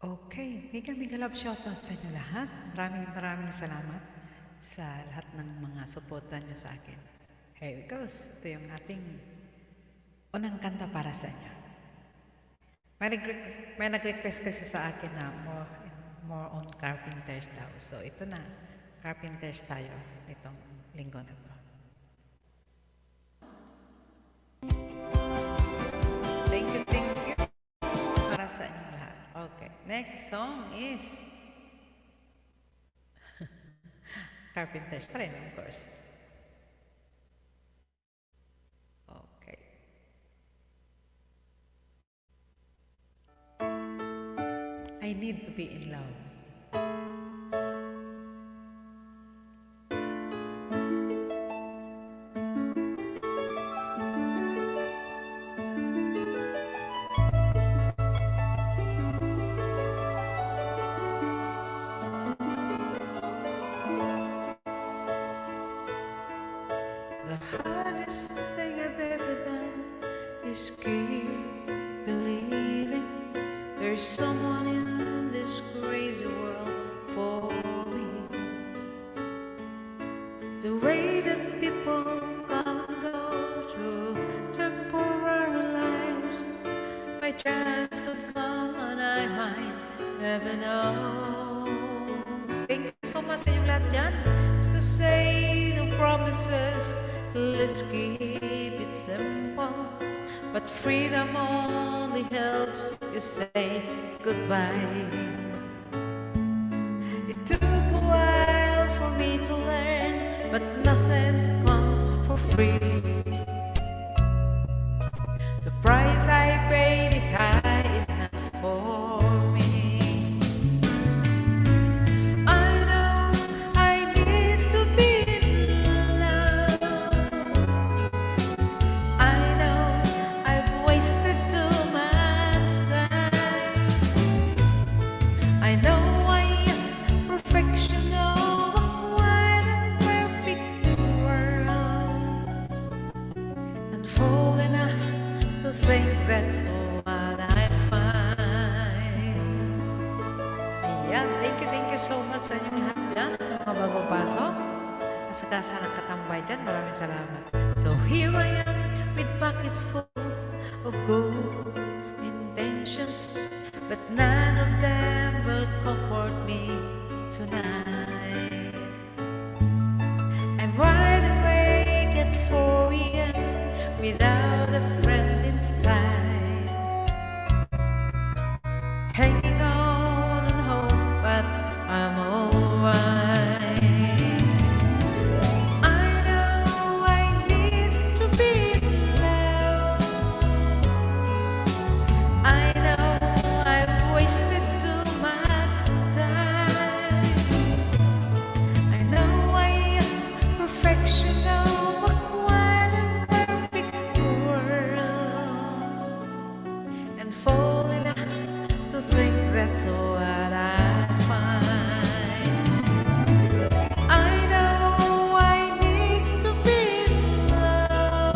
Okay, mega love shoutout sa inyo lahat. Maraming salamat sa lahat ng mga suportan nyo sa akin. Here it goes. Ito yung ating unang kanta para sa inyo. May nag-request kasi sa akin na more on Carpenters daw. So ito na, Carpenters tayo itong linggo na to. Thank you para sa inyo lahat. Okay, next song is Carpenters pa rin, of course. Okay. I need to be in love. The hardest thing I've ever done is keep believing there's someone in this crazy world for me. The way that people come and go through temporary lives, my chance could come and I might never know. Thank you so much sa inyong lahat dyan. Just to say no promises, let's keep it simple. But freedom only helps you say goodbye. It took a while for me to learn, but nothing comes for free. The price I paid is high enough for me. I know I need to be in love. I know I've wasted too much time. I know I asked perfection of a wide and perfect world, and fall enough to think that's what I find. Ayan, thank you so much sa inyong lahat dyan, sa mga bago pasok, at saka sa nakatambay dyan, maraming salamat. So here I am with pockets full of good intentions, but none of them will comfort me tonight. I'm wide awake at 4 a.m. without a friend inside, hanging on and hope, but I'm alright. I know I need to be in love. I know I've wasted too much time. I know I asked perfection of a quiet and perfect world, and fall enough to think that's what I find. I know I need to be in love.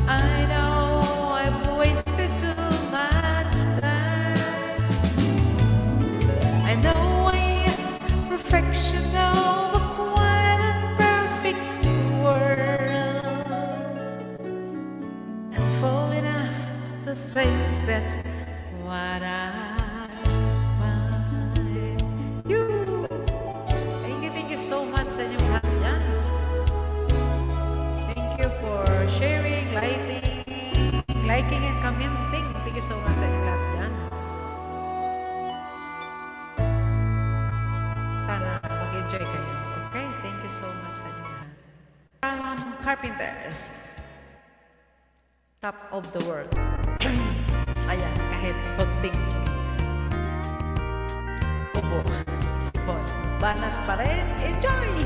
I know I've wasted too much time. I know I asked perfection of a quiet and perfect world, and fall enough to think that's what I find. Thank you so much sa inyong lahat dyan. Thank you for sharing, liking and commenting. Thank you so much sa inyong lahat dyan. Sana mag-enjoy kayo. Okay? Thank you so much sa inyong lahat. From Carpenters, Top of the World. Ayan, kahit konting ubo, sipon, banat pa rin. Enjoy!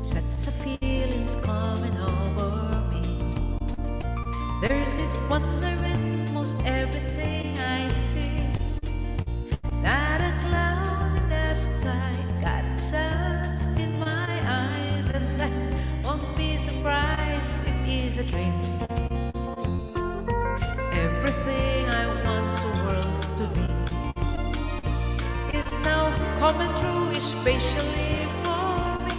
Such a feeling's coming over me. There's this wonder in most everything I see. Not a cloud in the sky, got sun in my eyes, and I won't especially for me.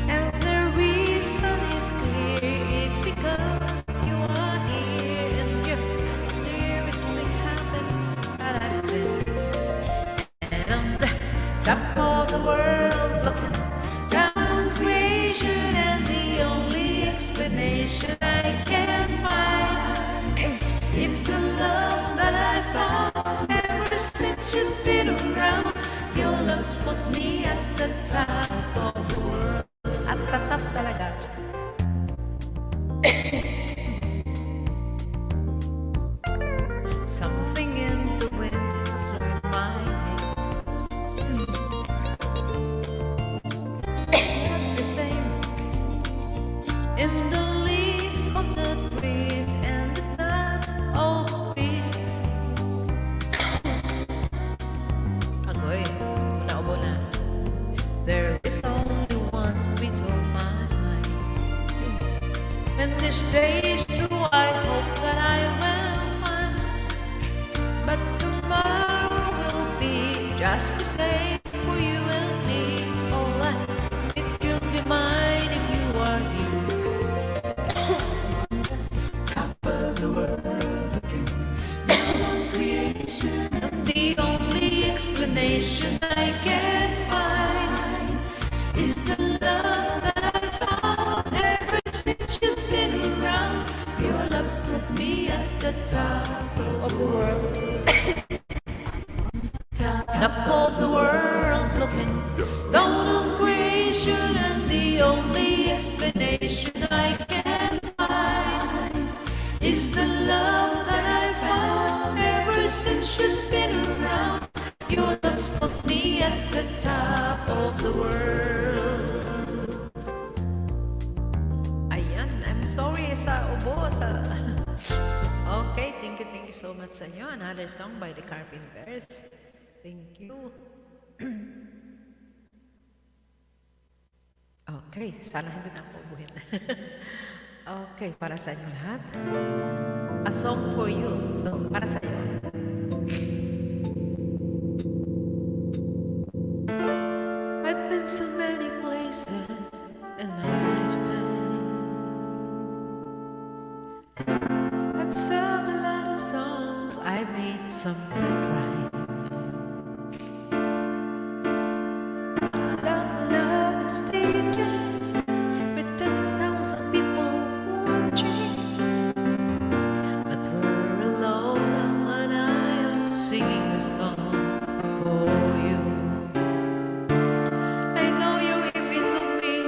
And the reason is clear, it's because you are here and you're the nearest thing happened that I've seen. And on the top of the world, looking down on creation, and the only explanation I can find, it's the love that I found ever since you've been around. Your love's put me at the top of the world. At the top talaga. Something in the wind was like my name. The same in the leaves of the trees and the nuts of trees. Agoy, naubo na. There is only one beat on my mind. And this day is through, I hope that I will find. But tomorrow will be just the same for you and me. Oh, I think you'll be mine if you are here. Top of the world, looking down on creation, and the only explanation I can find is the love that I found ever since you've been around. Your love's put me at the top of the world. Top of the world, looking down on creation, and the only explanation I can find is the love that I found ever since you've been around. Your love's put me at the top of the world. Ayan, I'm sorry sa ubo. Okay, thank you so much sa inyo. Another song by the Carpenters. Thank you. Okay, sana hindi na ako ubuhin. Okay, para sa inyo lahat. A song for you. So, para sa inyo. I've been so many places in my lifetime. I've sung a lot of songs, I made some cry. Without love, it's stages with 10,000 people watching. But we're alone now, and I am singing a song for you. I know your image of me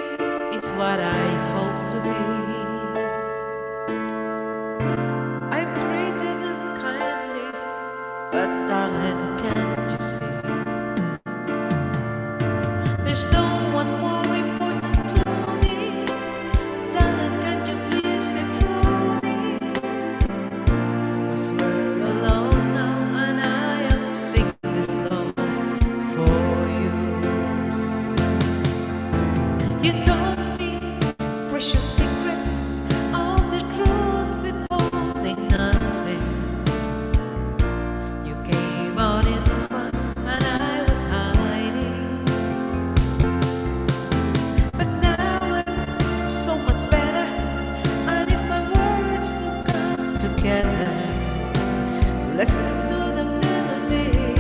is what I hope to be. I'm treated unkindly, but darling, can't you see? There's no one more important to me. Darling, can't you please see through me? 'Cause we're alone now, and I am singing this song for you. You told me precious secrets of the truth, withholding nothing. You came out in front, and I was hiding. But now I'm so much better, and if my words don't come together, listen to the melody,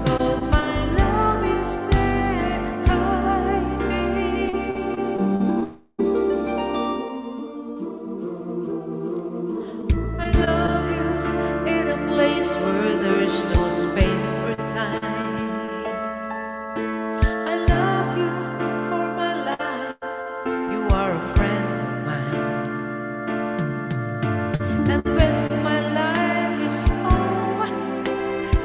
'cause my love is there hiding. I love you in a place where there's no space or time. I love you for my life. You are a friend of mine. And when my life is over,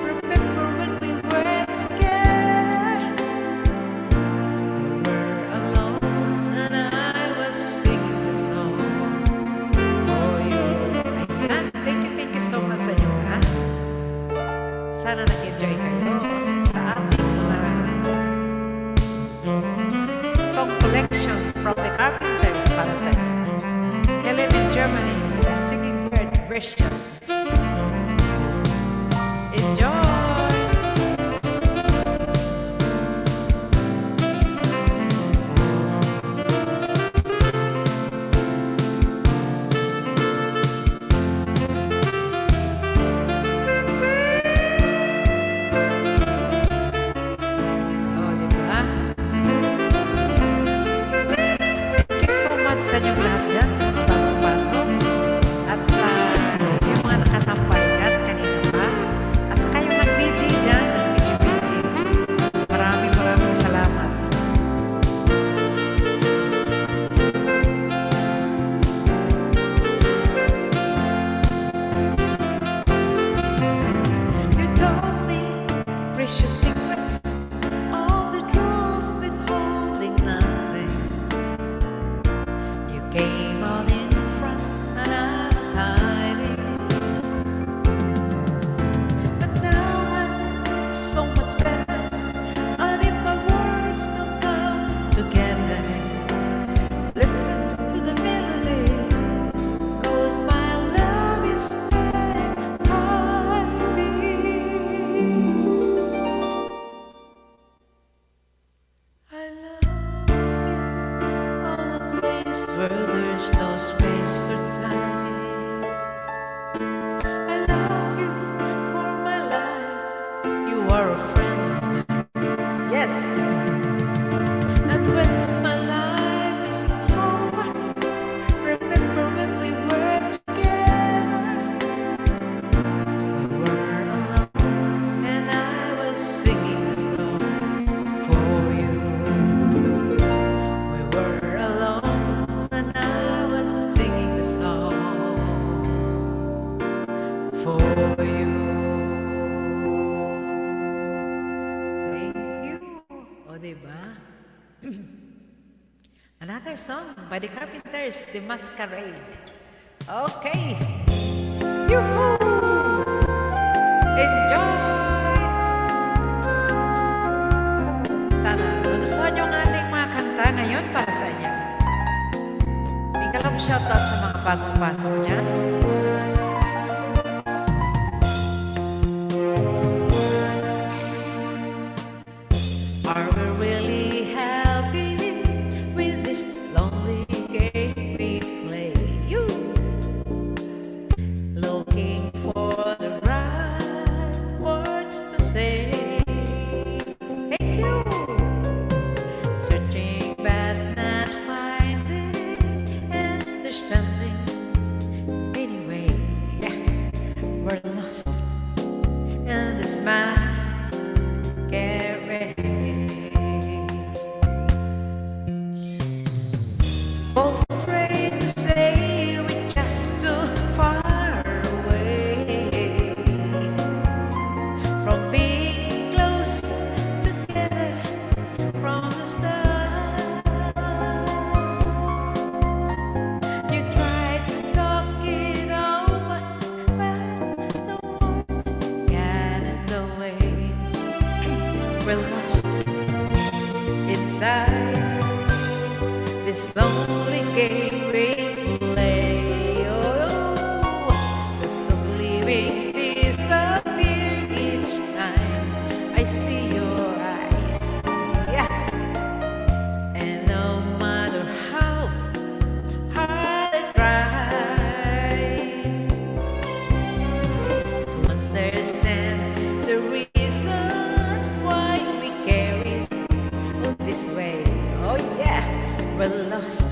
remember when we were together. We were alone, and I was singing the song for you. Ayan, thank you so much sa inyo, ha? Sana nag-enjoy kayo sa ating mga song collections from the Carpenters para sa inyo. Helen in Germany, the singing bird version. Enjoy! where there's no space or time. I love you for my life. You are a friend of mine. Yes. And when my life is over, remember when we were together. We were alone, and I was singing a song for you. We were alone, and I was singing a song for you. Thank you. O, diba? Another song by the Carpenters, The Masquerade. Okay. Yoo-hoo! Enjoy! Sana nagustuhan nyo ang ating mga kanta ngayon para sa inyo. Bigyan lang shoutout sa mga bagong pasok dyan. Are we really happy with this lonely game we play? You looking for the right words to say. Thank you. Searching but not finding, understanding. Anyway, we're lost in this masquerade. Both afraid to say we're just too far away from being close together from the start. You tried to talk it over, but the words got in the way. We're lost inside this lonely game we play. Oh, thoughts of leaving disappear each time I see your eyes. Yeah. And no matter how hard I try to understand the reason why we carry on this way. Oh yeah, we're lost